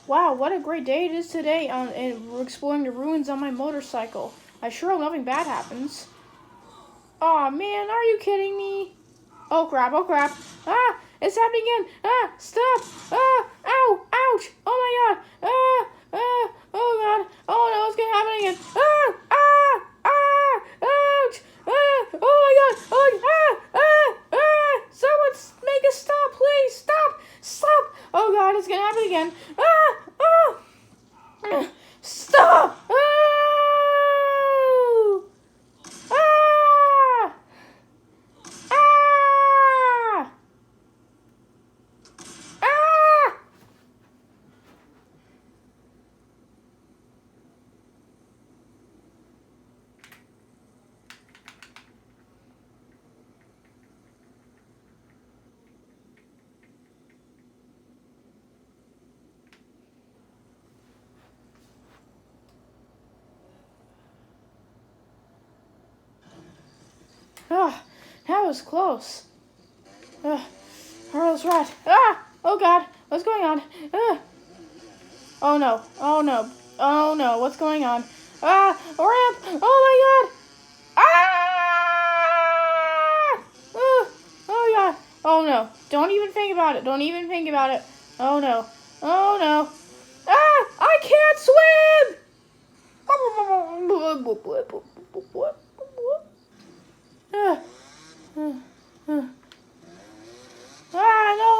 Wow, what a great day it is today, and we're exploring the ruins on my motorcycle. I sure hope nothing bad happens. Aw, man, are you kidding me? Oh crap, oh crap. Ah, it's happening again. Ah, stop. Ah, ow, ouch. Oh my god. Oh god. Oh no, it's gonna happen again. Ouch. Oh my god. Oh, someone make a stop, please. Stop. Oh god, it's gonna happen again. Stop. Oh. Ah. Ah! Ah! Ah, that was close. Earl's right. Ah! Oh god, what's going on? Oh no, oh no, oh no, what's going on? Ah! Ramp! Oh my god! Ah! Oh god! Oh no, don't even think about it, don't even think about it. Oh no, oh no. Ah! I can't swim! Ah, no,